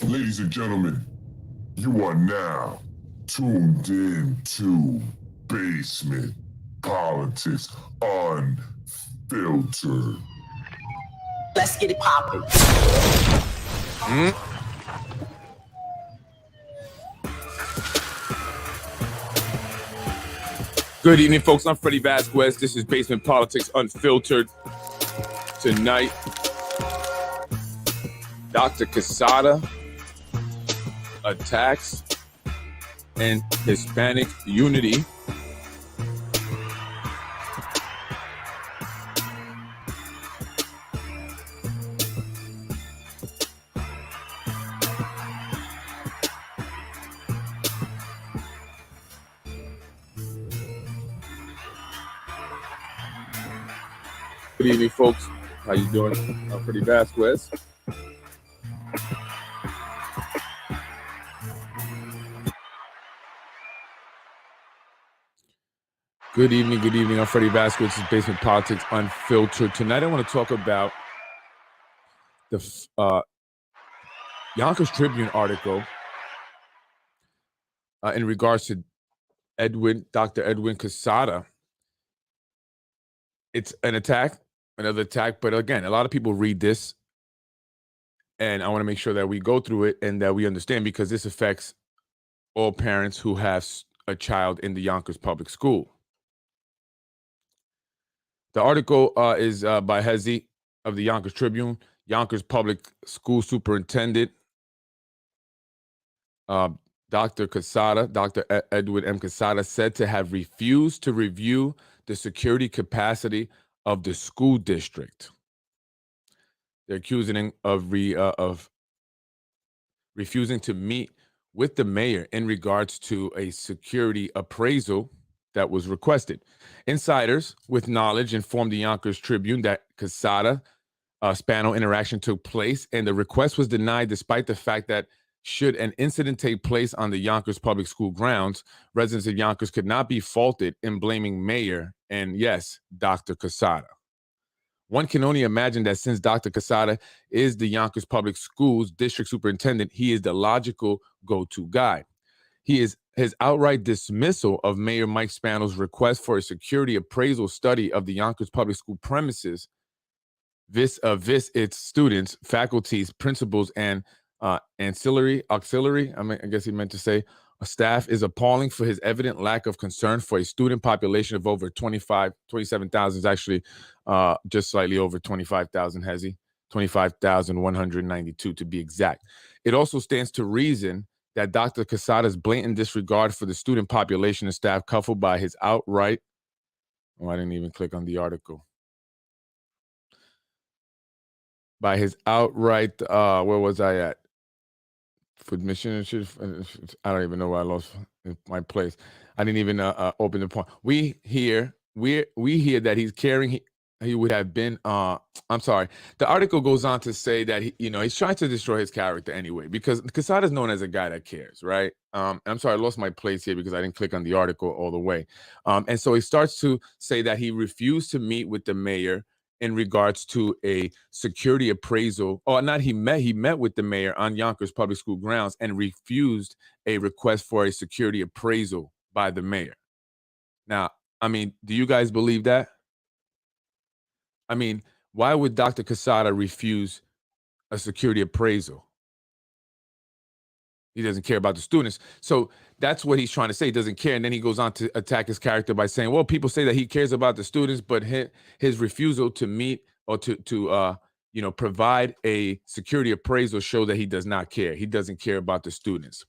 Ladies and gentlemen, you are now tuned in to Basement Politics Unfiltered. Let's get it poppin'. Good evening, folks. I'm Freddie Vasquez. This is Basement Politics Unfiltered. Tonight, Dr. Quezada attacks and Hispanic unity. Good evening, folks. How you doing? I'm Freddie Vasquez. Good evening. I'm Freddie Vasquez. This is Basement Politics Unfiltered. Tonight I want to talk about the Yonkers Tribune article in regards to Dr. Edwin Quezada. It's another attack, but again, a lot of people read this, and I want to make sure that we go through it and that we understand, because this affects all parents who have a child in the Yonkers public school. The article is by Hezi of the Yonkers Tribune. Yonkers Public School Superintendent, Dr. Quezada, Dr. Edwin M. Quezada, said to have refused to review the security capacity of the school district. They're accusing him of refusing to meet with the mayor in regards to a security appraisal that was requested. Insiders with knowledge informed the Yonkers Tribune that Quezada Spano interaction took place, and the request was denied despite the fact that should an incident take place on the Yonkers public school grounds, residents of Yonkers could not be faulted in blaming Mayor and, yes, Dr. Quezada. One can only imagine that since Dr. Quezada is the Yonkers Public Schools district superintendent, he is the logical go-to guy. His outright dismissal of Mayor Mike Spano's request for a security appraisal study of the Yonkers Public School premises, its students, faculties, principals, and auxiliary, I guess he meant to say, staff, is appalling for his evident lack of concern for a student population of over 27,000, is actually just slightly over 25,000, Hezi, 25,192 to be exact. It also stands to reason that Dr. Quezada's blatant disregard for the student population and staff, coupled by his outright, I didn't even click on the article. By his outright, where was I at? For admission, I don't even know where I lost my place. I didn't even open the point. We hear that he's carrying. He would have been. I'm sorry. The article goes on to say that he's trying to destroy his character anyway, because Quezada is known as a guy that cares, right? I'm sorry, I lost my place here because I didn't click on the article all the way. And so he starts to say that he refused to meet with the mayor in regards to a security appraisal, or not, he met with the mayor on Yonkers Public School grounds and refused a request for a security appraisal by the mayor. Now, I mean, do you guys believe that? I mean, why would Dr. Quezada refuse a security appraisal? He doesn't care about the students. So that's what he's trying to say. He doesn't care. And then he goes on to attack his character by saying, well, people say that he cares about the students, but his refusal to meet or to provide a security appraisal show that he does not care. He doesn't care about the students.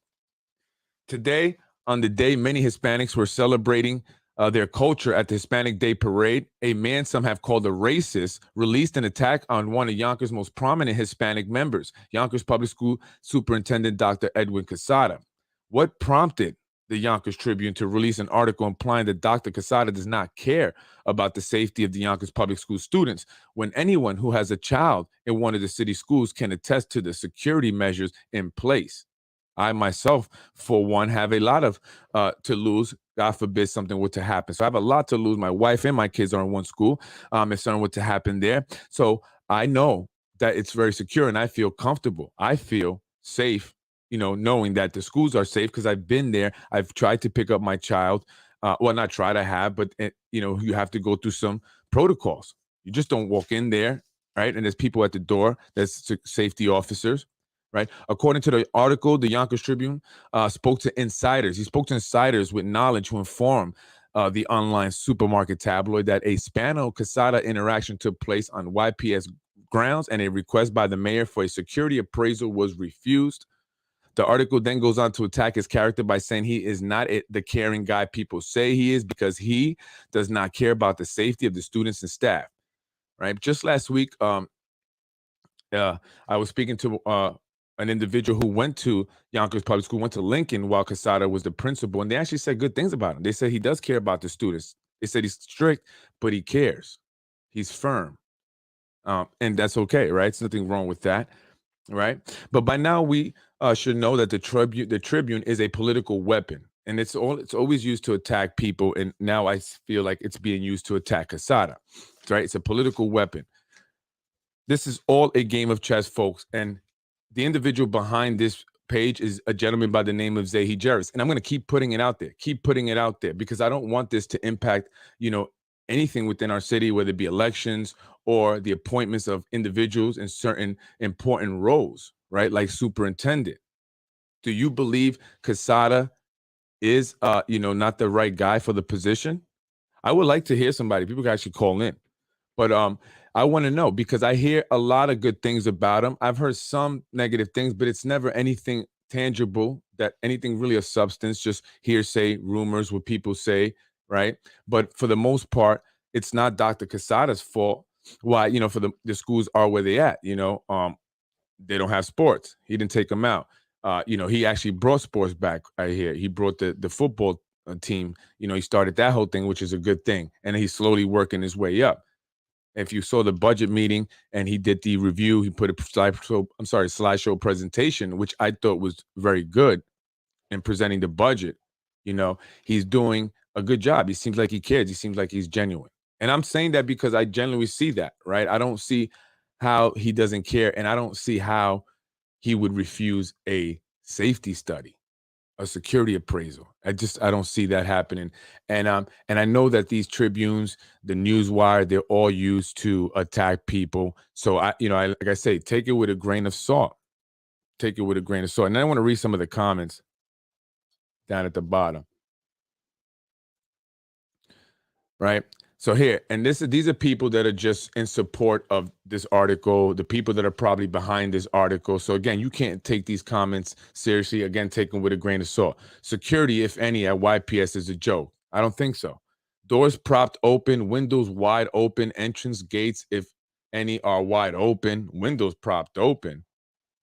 Today, on the day many Hispanics were celebrating their culture at the Hispanic Day Parade, a man some have called a racist released an attack on one of Yonkers' most prominent Hispanic members, Yonkers Public School Superintendent Dr. Edwin Quezada. What prompted the Yonkers Tribune to release an article implying that Dr. Quezada does not care about the safety of the Yonkers Public School students, when anyone who has a child in one of the city schools can attest to the security measures in place? I myself, for one, have a lot of to lose. God forbid something were to happen. So I have a lot to lose. My wife and my kids are in one school. If something were to happen there. So I know that it's very secure and I feel comfortable. I feel safe, knowing that the schools are safe because I've been there. I've tried to pick up my child. Well, not tried, I have, but you have to go through some protocols. You just don't walk in there, right? And there's people at the door. There's safety officers, right? According to the article, the Yonkers Tribune spoke to insiders. He spoke to insiders with knowledge who informed the online supermarket tabloid that a Spano-Quezada interaction took place on YPS grounds, and a request by the mayor for a security appraisal was refused. The article then goes on to attack his character by saying he is not the caring guy people say he is because he does not care about the safety of the students and staff. Right? Just last week, I was speaking to an individual who went to Yonkers Public School, went to Lincoln while Quezada was the principal, and they actually said good things about him. They said he does care about the students. They said he's strict, but he cares. He's firm. And that's okay, right? There's nothing wrong with that, right? But by now we should know that the Tribune is a political weapon, and it's always used to attack people. And now I feel like it's being used to attack Quezada, right? It's a political weapon. This is all a game of chess, folks. And the individual behind this page is a gentleman by the name of Zahi Jarvis. And I'm going to keep putting it out there, because I don't want this to impact, anything within our city, whether it be elections or the appointments of individuals in certain important roles, right? Like superintendent. Do you believe Quezada is, not the right guy for the position? I would like to hear somebody. People can actually call in. But I want to know, because I hear a lot of good things about him. I've heard some negative things, but it's never anything tangible, that anything really of substance, just hearsay, rumors, what people say, right? But for the most part, it's not Dr. Quezada's fault why, for the schools are where they at, they don't have sports. He didn't take them out. He actually brought sports back. I hear he brought the football team. He started that whole thing, which is a good thing. And he's slowly working his way up. If you saw the budget meeting and he did the review, he put a slideshow presentation, which I thought was very good in presenting the budget. He's doing a good job. He seems like he cares. He seems like he's genuine. And I'm saying that because I genuinely see that, right? I don't see how he doesn't care, and I don't see how he would refuse a safety study, a security appraisal. I don't see that happening. And I know that these tribunes, the Newswire, they're all used to attack people. So like I say, take it with a grain of salt. Take it with a grain of salt. And I want to read some of the comments down at the bottom. Right? So here, and these are people that are just in support of this article, the people that are probably behind this article. So again, you can't take these comments seriously. Again, take them with a grain of salt. Security, if any, at YPS is a joke. I don't think so. Doors propped open, windows wide open, entrance gates, if any, are wide open, windows propped open,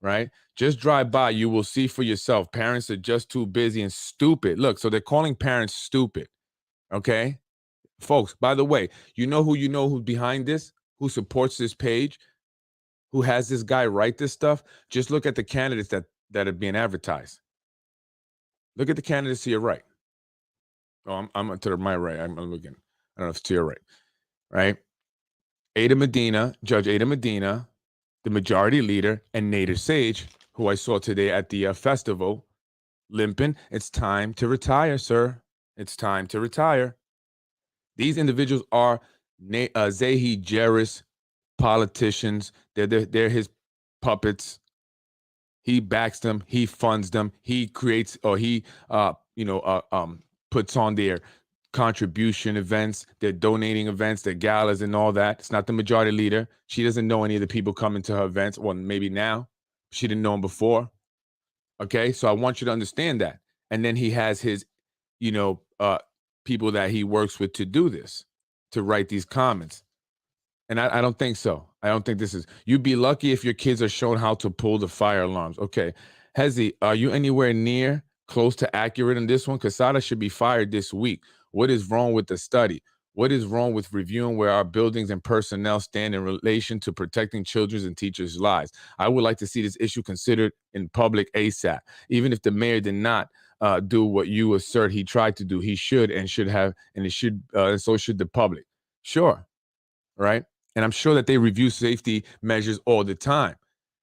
right? Just drive by, you will see for yourself. Parents are just too busy and stupid. Look, so they're calling parents stupid, okay? Folks, by the way, who's behind this, who supports this page, who has this guy write this stuff? Just look at the candidates that are being advertised. Look at the candidates to your right. Oh, I'm to my right. I'm looking. I don't know if it's to your right? Judge Ada Medina, the majority leader, and Nader Sage, who I saw today at the festival, limping. It's time to retire, sir. It's time to retire. These individuals are Zahi Jarvis politicians. They're his puppets. He backs them. He funds them. He creates, or he puts on their contribution events, their donating events, their galas, and all that. It's not the majority leader. She doesn't know any of the people coming to her events. Well, maybe now. She didn't know them before. Okay, so I want you to understand that. And then he has his, people that he works with to do this, to write these comments. And I don't think so. I don't think this is, you'd be lucky if your kids are shown how to pull the fire alarms. Okay. Hezi, are you anywhere near close to accurate in this one? Quezada should be fired this week. What is wrong with the study? What is wrong with reviewing where our buildings and personnel stand in relation to protecting children's and teachers' lives? I would like to see this issue considered in public ASAP. Even if the mayor did not do what you assert he tried to do, he should and should have, and it should, so should the public. Sure, right? And I'm sure that they review safety measures all the time.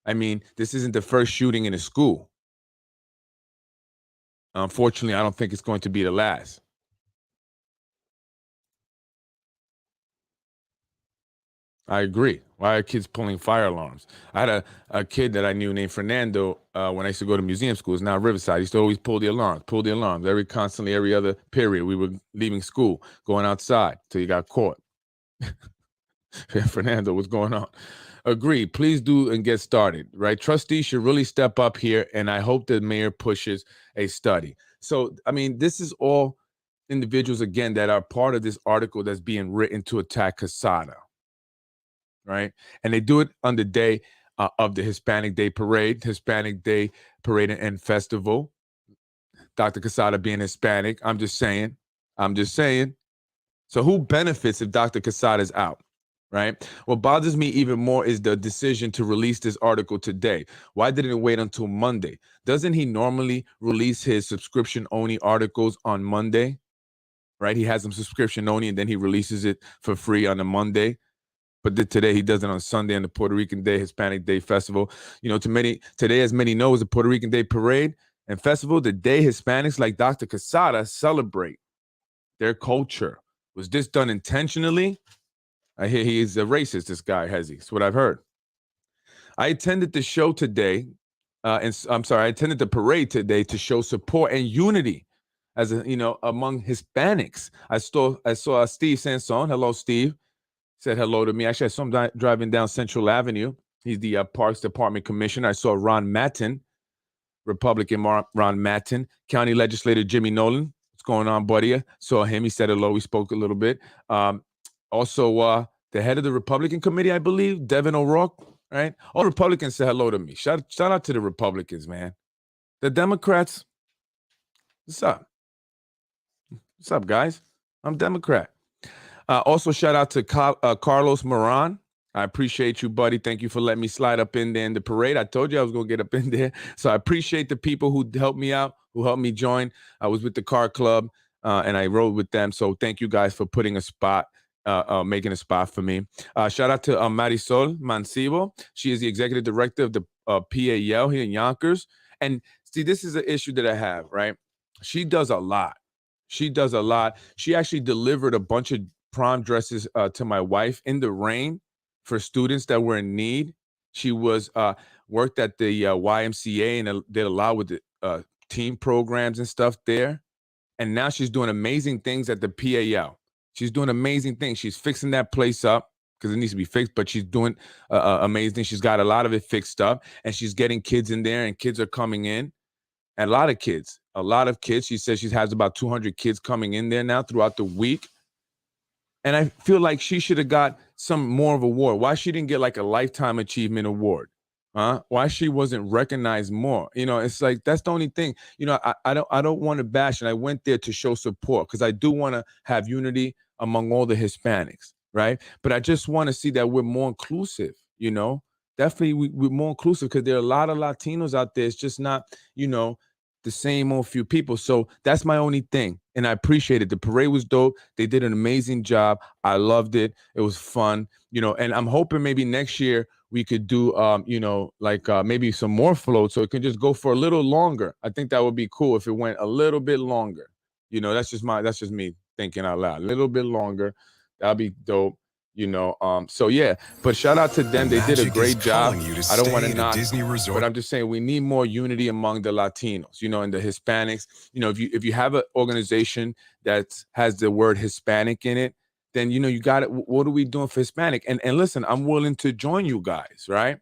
I mean, this isn't the first shooting in a school. Unfortunately, I don't think it's going to be the last. I agree. Why are kids pulling fire alarms? I had a kid that I knew named Fernando when I used to go to museum schools, now Riverside. He used to always pull the alarms, every other period. We were leaving school, going outside till he got caught. Fernando, what's going on? Agreed. Please do and get started, right? Trustees should really step up here, and I hope the mayor pushes a study. So, I mean, this is all individuals, again, that are part of this article that's being written to attack Quezada, right? And they do it on the day of the Hispanic Day Parade, and Festival. Dr. Quezada being Hispanic. I'm just saying. So who benefits if Dr. Quezada is out? Right. What bothers me even more is the decision to release this article today. Why didn't it wait until Monday? Doesn't he normally release his subscription only articles on Monday? Right. He has them subscription only and then he releases it for free on a Monday. But today he does it on Sunday on the Puerto Rican Day, Hispanic Day Festival. You know, today, as many know, is the Puerto Rican Day Parade and Festival, the day Hispanics like Dr. Quezada celebrate their culture. Was this done intentionally? I hear he is a racist, this guy, has he? That's what I've heard. I attended the show today, I attended the parade today to show support and unity as among Hispanics. I saw Steve Sanson. Hello, Steve. Said hello to me. Actually, I saw him driving down Central Avenue. He's the Parks Department Commissioner. I saw Ron Mattin, Republican Ron Mattin, County Legislator Jimmy Nolan. What's going on, buddy? Saw him. He said hello. We spoke a little bit. Also, the head of the Republican Committee, I believe, Devin O'Rourke, right? All Republicans said hello to me. Shout out to the Republicans, man. The Democrats, what's up? What's up, guys? I'm Democrat. Also, shout out to Carlos Moran. I appreciate you, buddy. Thank you for letting me slide up in there in the parade. I told you I was going to get up in there. So I appreciate the people who helped me out, who helped me join. I was with the car club and I rode with them. So thank you guys for putting a spot, making a spot for me. Shout out to Marisol Mancibo. She is the executive director of the PAL here in Yonkers. And see, this is an issue that I have, right? She does a lot. She actually delivered a bunch of prom dresses to my wife in the rain for students that were in need. She was worked at the YMCA and did a lot with the team programs and stuff there. And now she's doing amazing things at the PAL. She's doing amazing things. She's fixing that place up because it needs to be fixed, but she's doing amazing. She's got a lot of it fixed up and she's getting kids in there and kids are coming in. And a lot of kids. She says she has about 200 kids coming in there now throughout the week. And I feel like she should have got some more of a award. Why she didn't get like a lifetime achievement award? Why she wasn't recognized more? You know, it's like that's the only thing. You know, I don't want to bash, and I went there to show support because I do want to have unity among all the Hispanics, right? But I just want to see that we're more inclusive. You know, definitely we're more inclusive because there are a lot of Latinos out there. It's just not, the same old few people. So that's my only thing. And I appreciate it. The parade was dope. They did an amazing job. I loved it. It was fun, and I'm hoping maybe next year we could do, maybe some more floats so it can just go for a little longer. I think that would be cool if it went a little bit longer. That's just me thinking out loud. A little bit longer. That'd be dope. So yeah, but shout out to them. They did a great job. I don't want to knock, but I'm just saying we need more unity among the Latinos, and the Hispanics. If you have an organization that has the word Hispanic in it, then you got it. What are we doing for Hispanic? And listen, I'm willing to join you guys, right?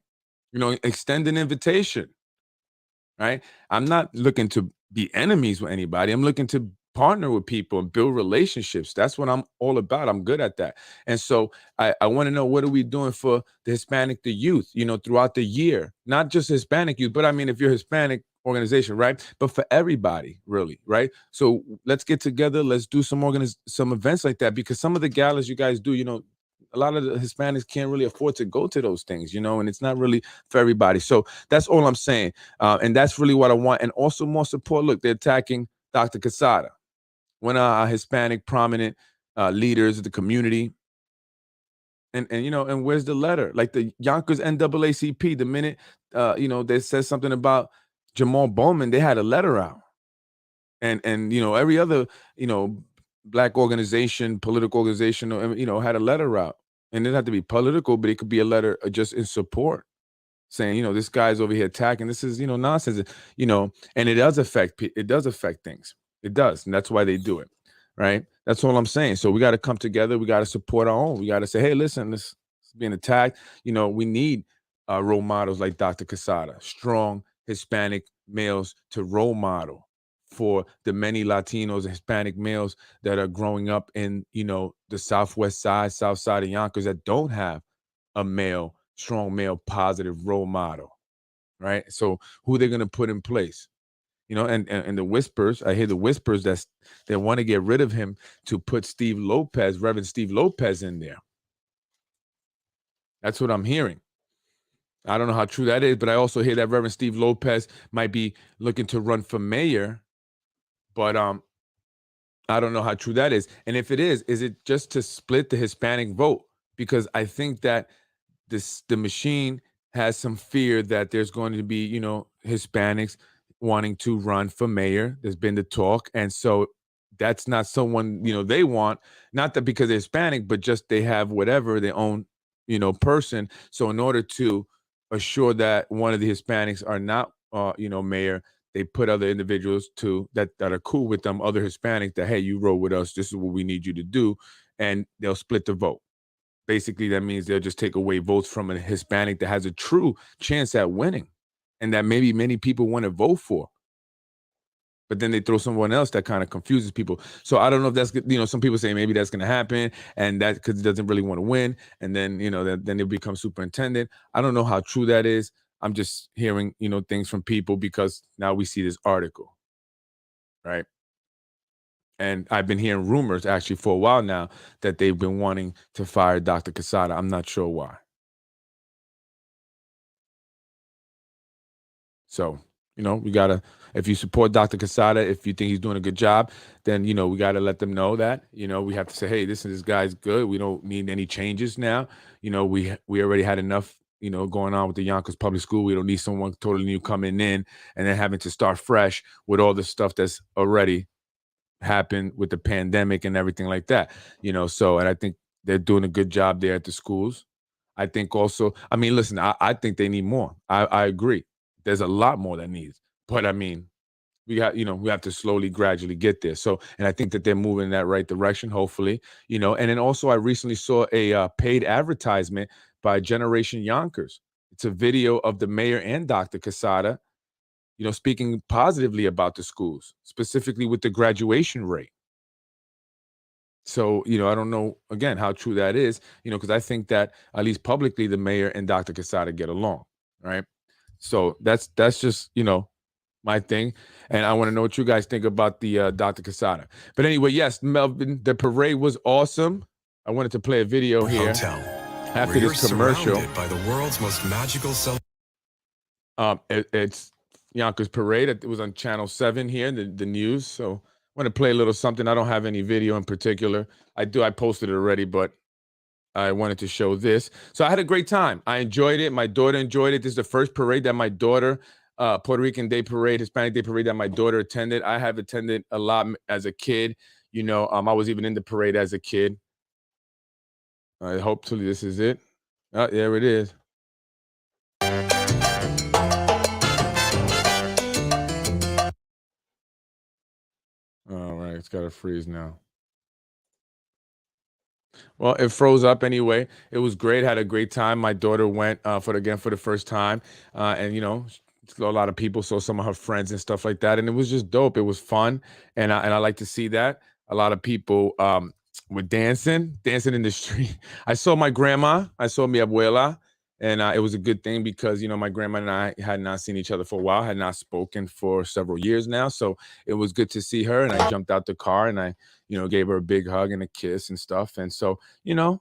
Extend an invitation, right? I'm not looking to be enemies with anybody. I'm looking to partner with people and build relationships. That's what I'm all about. I'm good at that. And so I want to know, what are we doing for the Hispanic, the youth, throughout the year, not just Hispanic youth, but I mean, if you're Hispanic organization, right? But for everybody, really, right? So let's get together. Let's do some events like that, because some of the galas you guys do, a lot of the Hispanics can't really afford to go to those things, and it's not really for everybody. So that's all I'm saying. And that's really what I want. And also more support. Look, they're attacking Dr. Quezada, one of our Hispanic prominent leaders of the community. And you know, and where's the letter? Like the Yonkers NAACP, the minute you know, they said something about Jamal Bowman, they had a letter out. And you know, every other, you know, black organization, political organization, you know, had a letter out. And it didn't have to be political, but it could be a letter just in support, saying, you know, this guy's over here attacking. This is, you know, nonsense. You know, and it does affect it does affect things. It does, and that's why they do it, right? That's all I'm saying. So we got to come together. We got to support our own. We got to say, hey, listen, this is being attacked. You know, we need role models like Dr. Quesada, strong Hispanic males to role model for the many Latinos and Hispanic males that are growing up in, you know, the Southwest side, South side of Yonkers that don't have a male, strong male, positive role model, right? So who they're going to put in place, you know, and the whispers, I hear the whispers that they want to get rid of him to put Steve Lopez, Reverend Steve Lopez in there. That's what I'm hearing. I don't know how true that is, but I also hear that Reverend Steve Lopez might be looking to run for mayor, but I don't know how true that is. And if it is it just to split the Hispanic vote? Because I think that the machine has some fear that there's going to be, you know, Hispanics wanting to run for mayor. There's been the talk. And so that's not someone, you know, they want, not that because they're Hispanic, but just they have whatever, their own, you know, person. So in order to assure that one of the Hispanics are not, you know, mayor, they put other individuals to that are cool with them, other Hispanic, that, hey, you roll with us. This is what we need you to do. And they'll split the vote. Basically, that means they'll just take away votes from a Hispanic that has a true chance at winning and that maybe many people want to vote for. But then they throw someone else that kind of confuses people. So I don't know if that's, you know, some people say maybe that's going to happen, and that because he doesn't really want to win. And then, you know, then he'll become superintendent. I don't know how true that is. I'm just hearing, you know, things from people because now we see this article, right? And I've been hearing rumors actually for a while now that they've been wanting to fire Dr. Quesada. I'm not sure why. So, you know, we gotta, if you support Dr. Quesada, if you think he's doing a good job, then, you know, we gotta let them know that, you know, we have to say, hey, this guy's good. We don't need any changes now. You know, we already had enough, you know, going on with the Yonkers Public School. We don't need someone totally new coming in and then having to start fresh with all the stuff that's already happened with the pandemic and everything like that, you know. So, and I think they're doing a good job there at the schools. I think also, I mean, listen, I think they need more. I agree. There's a lot more that needs, but I mean, we have, you know, we have to slowly, gradually get there. So, and I think that they're moving in that right direction, hopefully, you know. And then also, I recently saw a paid advertisement by Generation Yonkers. It's a video of the mayor and Dr. Quesada, you know, speaking positively about the schools, specifically with the graduation rate. So, you know, I don't know, again, how true that is, you know, because I think that at least publicly, the mayor and Dr. Quesada get along, right? So that's just, you know, my thing. And I want to know what you guys think about the Dr. Quesada. But anyway, yes, Melvin, the parade was awesome. I wanted to play a video here Hotel, after where this you're commercial. surrounded by the world's most magical It's Yonkers Parade. It was on Channel 7 here, the news. So I want to play a little something. I don't have any video in particular. I posted it already, but I wanted to show this. So I had a great time. I enjoyed it. My daughter enjoyed it. This is the first parade that my daughter, Puerto Rican Day Parade, Hispanic Day Parade that my daughter attended. I have attended a lot as a kid. You know, I was even in the parade as a kid. Hopefully this is it. Oh, there it is. All right, it's got to freeze now. Well, it froze up anyway. It was great. Had a great time. My daughter went for the first time, and you know, saw a lot of people, saw some of her friends and stuff like that, and it was just dope. It was fun, and I like to see that. A lot of people were dancing in the street. I saw my grandma. I saw mi abuela. And it was a good thing because, you know, my grandma and I had not seen each other for a while, had not spoken for several years now. So it was good to see her. And I jumped out the car and I, you know, gave her a big hug and a kiss and stuff. And so, you know,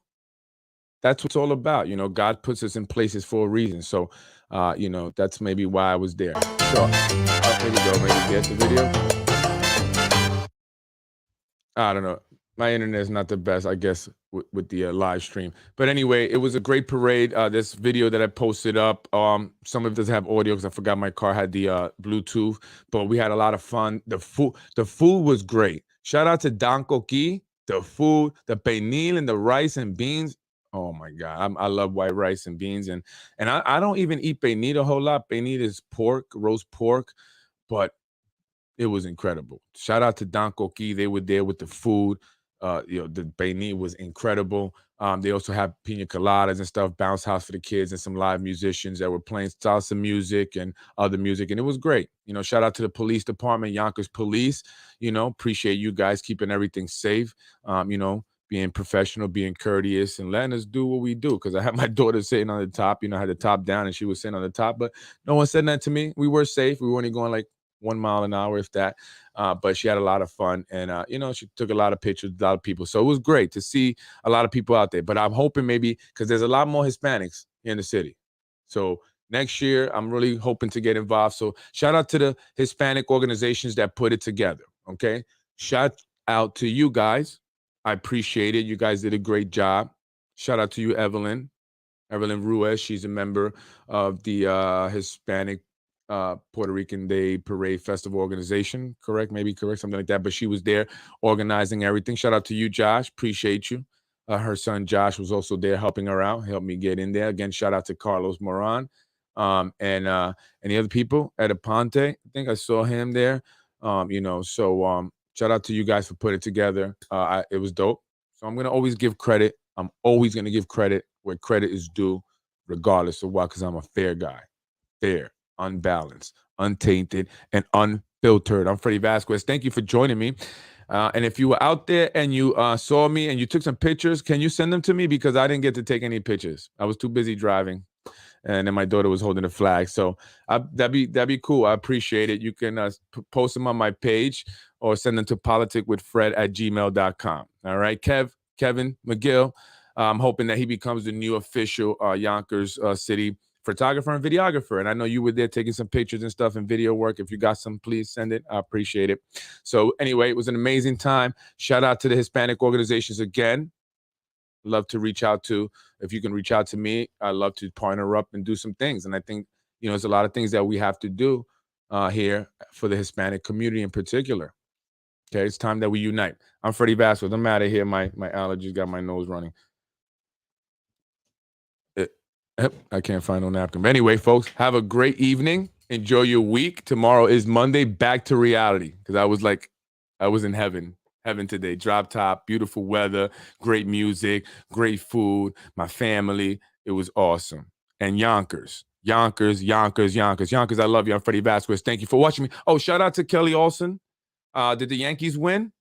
that's what it's all about. You know, God puts us in places for a reason. So, you know, that's maybe why I was there. So, there we go. Maybe get the video. I don't know. My internet is not the best, I guess. with the live stream. But anyway, it was a great parade. This video that I posted up, some of it doesn't have audio because I forgot my car had the Bluetooth, but we had a lot of fun. The food was great. Shout out to Don Coqui. The food, the pernil and the rice and beans. Oh my God, I love white rice and beans, and I don't even eat pernil a whole lot. Pernil is pork, roast pork, but it was incredible. Shout out to Don Coqui. They were there with the food. The pernil was incredible. They also have pina coladas and stuff, bounce house for the kids, and some live musicians that were playing salsa music and other music, and it was great. Shout out to the police department, Yonkers Police. Appreciate you guys keeping everything safe. Being professional, being courteous, and letting us do what we do. Because I had my daughter sitting on the top. I had the top down, and she was sitting on the top, but no one said that to me. We were safe. We were only going like 1 mile an hour, if that. But she had a lot of fun, and she took a lot of pictures with a lot of people. So it was great to see a lot of people out there. But I'm hoping maybe because there's a lot more Hispanics in the city. So next year, I'm really hoping to get involved. So shout out to the Hispanic organizations that put it together. Okay, shout out to you guys. I appreciate it. You guys did a great job. Shout out to you, Evelyn Ruiz. She's a member of the Hispanic Puerto Rican Day Parade Festival organization, correct? Maybe correct, something like that. But she was there organizing everything. Shout out to you, Josh. Appreciate you. Her son, Josh, was also there helping her out, helped me get in there. Again, shout out to Carlos Moran. And any other people at Aponte. I think I saw him there. Shout out to you guys for putting it together. It was dope. So I'm going to always give credit. I'm always going to give credit where credit is due, regardless of why, because I'm a fair guy. Fair, unbalanced, untainted, and unfiltered. I'm Freddie Vasquez. Thank you for joining me. And if you were out there and you saw me and you took some pictures, can you send them to me? Because I didn't get to take any pictures. I was too busy driving. And then my daughter was holding the flag. So that'd be cool. I appreciate it. You can post them on my page or send them to politicwithfred@gmail.com. All right, Kevin McGill. I'm hoping that he becomes the new official Yonkers City photographer and videographer. And I know you were there taking some pictures and stuff and video work. If you got some, please send it. I appreciate it. So anyway, it was an amazing time. Shout out to the Hispanic organizations again. Love to reach out to, if you can reach out to me, I love to partner up and do some things. And I think, there's a lot of things that we have to do here for the Hispanic community in particular. Okay, it's time that we unite. I'm Freddie Vasquez. I'm out of here. My allergies got my nose running. I can't find no napkin. But anyway, folks, have a great evening. Enjoy your week. Tomorrow is Monday. Back to reality. Because I was in heaven today. Drop top, beautiful weather, great music, great food, my family. It was awesome. And Yonkers, I love you. I'm Freddie Vasquez. Thank you for watching me. Oh, shout out to Kelly Olsen. Did the Yankees win?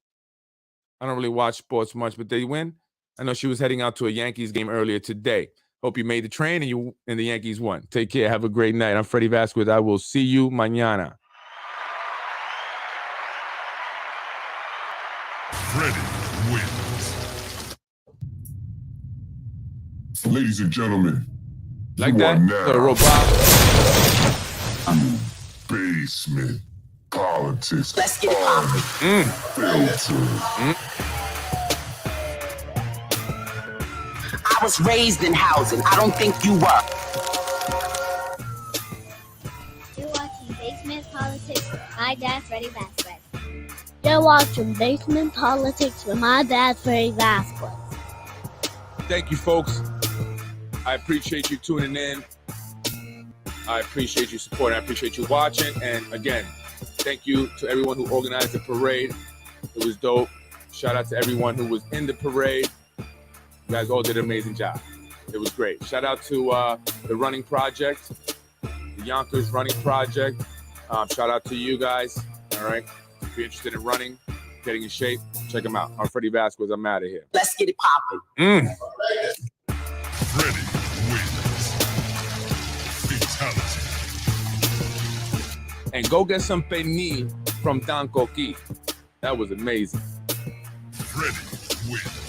I don't really watch sports much, but they win. I know she was heading out to a Yankees game earlier today. Hope you made the train and the Yankees won. Take care. Have a great night. I'm Freddie Vasquez. I will see you mañana. Freddie wins. Ladies and gentlemen, like you that, are now the robot. Basement Politics. Let's get it poppin'. Unfiltered. I was raised in housing. I don't think you were. You're watching Basement Politics with my dad, Freddie Vasquez. You're watching Basement Politics with my dad, Freddie Vasquez. Thank you, folks. I appreciate you tuning in. I appreciate you supporting. I appreciate you watching. And again, thank you to everyone who organized the parade. It was dope. Shout out to everyone who was in the parade. You guys all did an amazing job. It was great. Shout out to the Running Project, the Yonkers Running Project. Shout out to you guys. All right. If you're interested in running, getting in shape, check them out. I'm Freddie Vasquez. I'm out of here. Let's get it poppin'. Freddie wins. Fatality. And go get some pernil from Don Coqui. That was amazing. Freddie wins.